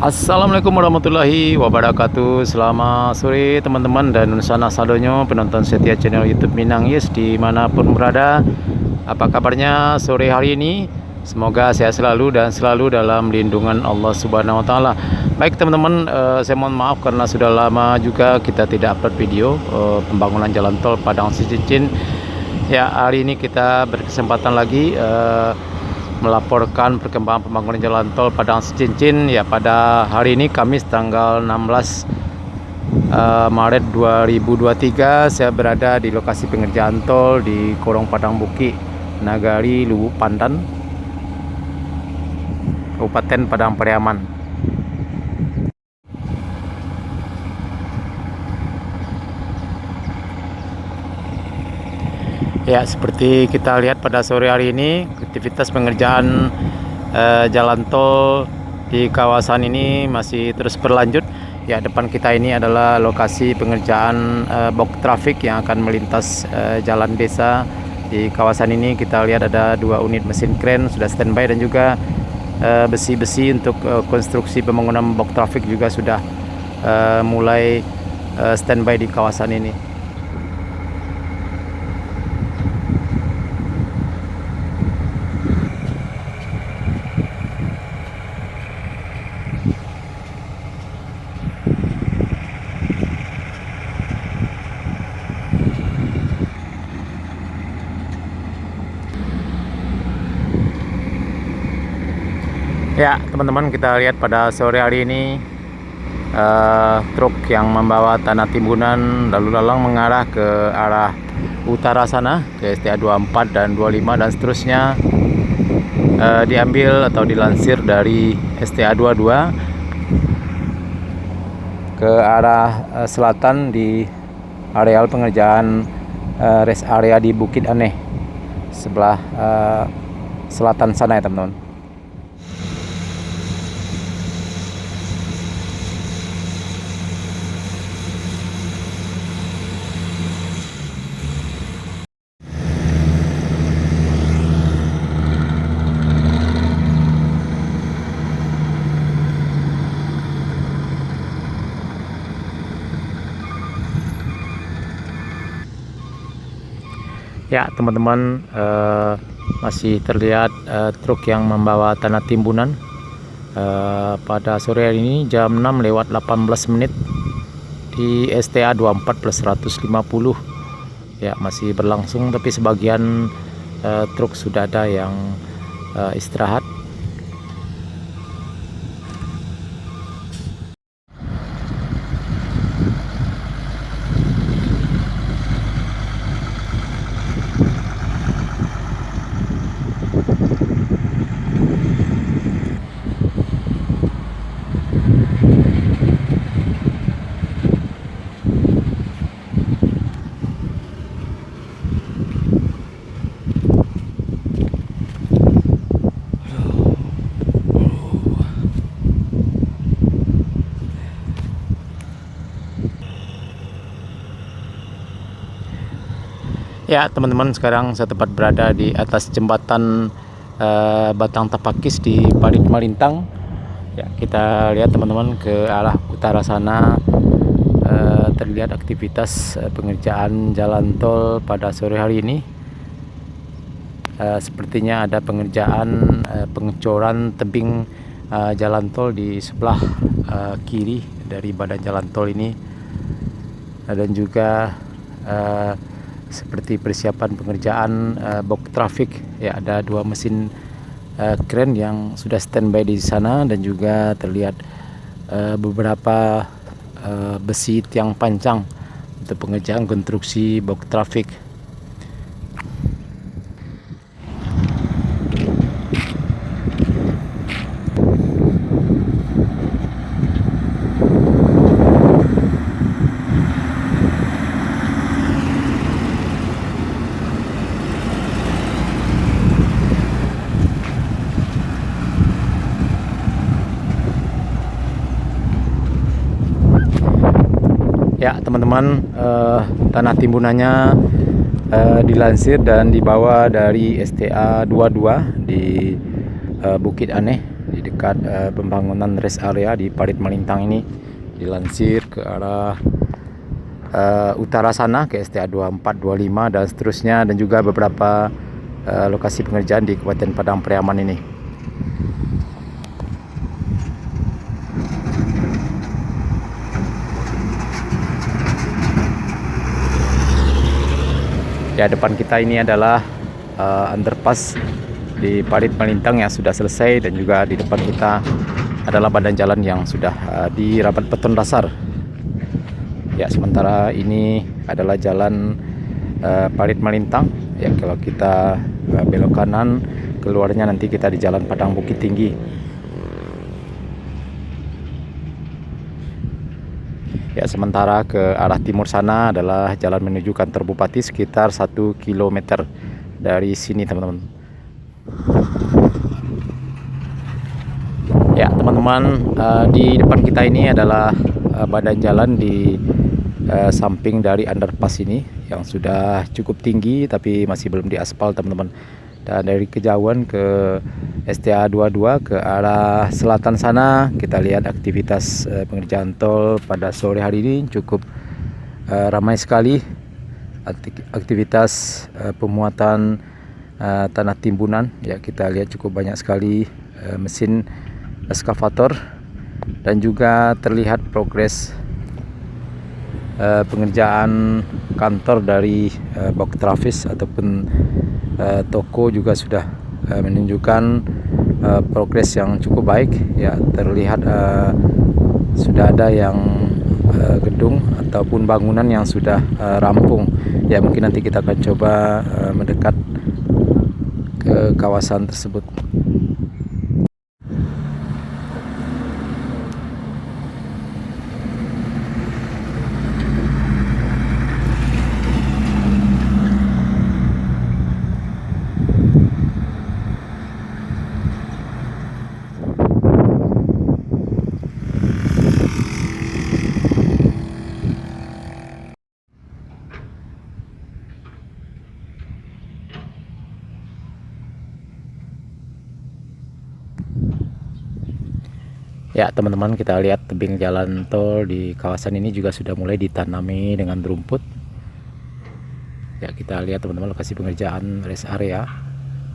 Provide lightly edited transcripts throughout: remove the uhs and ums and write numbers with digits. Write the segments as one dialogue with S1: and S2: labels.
S1: Assalamualaikum warahmatullahi wabarakatuh. Selamat sore teman-teman dan sana sadonyo penonton setia channel YouTube Minang Yes dimanapun berada. Apa kabarnya sore hari ini? Semoga sehat selalu dan selalu dalam lindungan Allah Subhanahu Wa Taala. Baik teman-teman, saya mohon maaf karena sudah lama juga kita tidak upload video pembangunan jalan tol Padang Cincin. Ya, hari ini kita berkesempatan lagi melaporkan perkembangan pembangunan jalan tol Padang Cincin. Ya, pada hari ini Kamis tanggal 16 Maret 2023 saya berada di lokasi pengerjaan tol di Korong Padang Bukit, Nagari Lubuk Pandan, Kabupaten Padang Pariaman. Ya, seperti kita lihat pada sore hari ini, aktivitas pengerjaan jalan tol di kawasan ini masih terus berlanjut. Ya, depan kita ini adalah lokasi pengerjaan box traffic yang akan melintas jalan desa. Di kawasan ini kita lihat ada 2 unit mesin kren sudah standby dan juga besi-besi untuk konstruksi pembangunan box traffic juga sudah mulai standby di kawasan ini. Ya teman-teman, kita lihat pada sore hari ini truk yang membawa tanah timbunan lalu lalang mengarah ke arah utara sana ke STA 24 dan 25 dan seterusnya, diambil atau dilansir dari STA 22 ke arah selatan di areal pengerjaan rest area di Bukit Aneh sebelah selatan sana ya teman-teman. Ya teman-teman, masih terlihat truk yang membawa tanah timbunan pada sore hari ini jam 6:18 di STA 24+150. Ya, masih berlangsung, tapi sebagian truk sudah ada yang istirahat. Ya teman-teman, sekarang saya tepat berada di atas jembatan Batang Tapakis di Parit Malintang. Ya, kita lihat teman-teman ke arah utara sana, terlihat aktivitas pengerjaan jalan tol pada sore hari ini. Sepertinya ada pengerjaan pengecoran tebing jalan tol di sebelah kiri dari badan jalan tol ini, dan juga seperti persiapan pengerjaan box traffic. Ya, ada 2 mesin kren yang sudah standby di sana dan juga terlihat beberapa besi tiang pancang untuk pengerjaan konstruksi box traffic. Ya teman-teman, tanah timbunannya dilansir dan dibawa dari STA 22 di Bukit Aneh. di dekat pembangunan rest area di Parit Malintang ini. Dilansir ke arah utara sana ke STA 24, 25 dan seterusnya, dan juga beberapa lokasi pengerjaan di Kabupaten Padang Pariaman ini. Ya, depan kita ini adalah underpass di Parit Malintang yang sudah selesai, dan juga di depan kita adalah badan jalan yang sudah dirapat beton dasar. Ya, sementara ini adalah jalan Parit Malintang. Ya, kalau kita belok kanan, keluarnya nanti kita di Jalan Padang Bukit Tinggi. Ya, sementara ke arah timur sana adalah jalan menuju kantor bupati sekitar 1 km dari sini, teman-teman. Ya, teman-teman, di depan kita ini adalah badan jalan di samping dari underpass ini yang sudah cukup tinggi tapi masih belum diaspal, teman-teman. Dan dari kejauhan ke STA 22 ke arah selatan sana kita lihat aktivitas pengerjaan tol pada sore hari ini cukup ramai sekali. Aktivitas pemuatan tanah timbunan, ya, kita lihat cukup banyak sekali mesin eskavator, dan juga terlihat progres pengerjaan kantor dari box trafis ataupun toko juga sudah menunjukkan progres yang cukup baik. Ya, terlihat sudah ada yang gedung ataupun bangunan yang sudah rampung. Ya, mungkin nanti kita akan coba mendekat ke kawasan tersebut. Ya, teman-teman, kita lihat tebing jalan tol di kawasan ini juga sudah mulai ditanami dengan rumput. Ya, kita lihat teman-teman lokasi pengerjaan rest area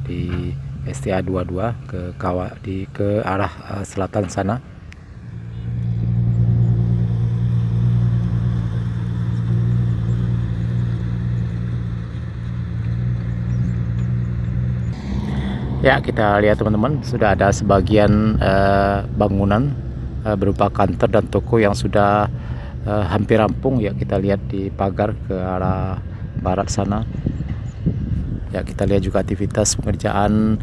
S1: di STA 22 ke arah selatan sana. Ya, kita lihat teman-teman, sudah ada sebagian bangunan berupa kantor dan toko yang sudah hampir rampung. Ya, kita lihat di pagar ke arah barat sana. Ya, kita lihat juga aktivitas pengerjaan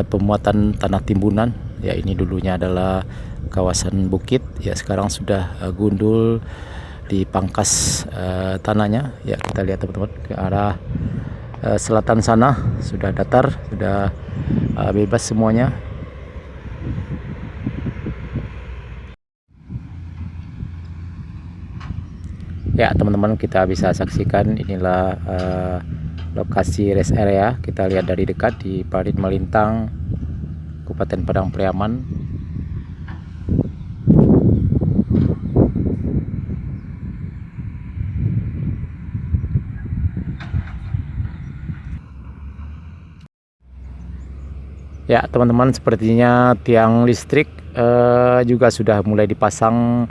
S1: pemuatan tanah timbunan. Ya, ini dulunya adalah kawasan bukit. Ya, sekarang sudah gundul, dipangkas tanahnya. Ya, kita lihat teman-teman ke arah selatan sana sudah datar, sudah bebas semuanya. Ya, teman-teman, kita bisa saksikan inilah lokasi rest area. Kita lihat dari dekat di Parit Malintang, Kabupaten Padang Pariaman. Ya, teman-teman, sepertinya tiang listrik juga sudah mulai dipasang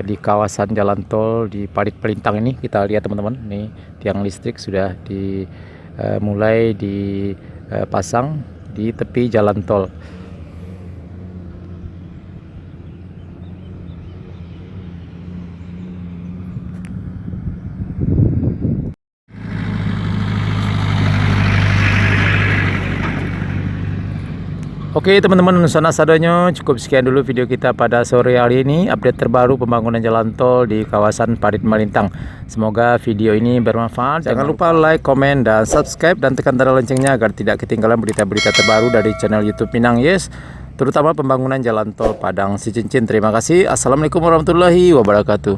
S1: di kawasan jalan tol di Parit Malintang ini. Kita lihat teman-teman, ini tiang listrik sudah mulai dipasang di tepi jalan tol. Oke teman-teman, sana sadanya cukup sekian dulu video kita pada sore hari ini, update terbaru pembangunan jalan tol di kawasan Parit Malintang. Semoga video ini bermanfaat. Jangan lupa like, komen, dan subscribe, dan tekan tanda loncengnya agar tidak ketinggalan berita-berita terbaru dari channel YouTube Minang Yes, terutama pembangunan jalan tol Padang Sicincin. Terima kasih. Assalamualaikum warahmatullahi wabarakatuh.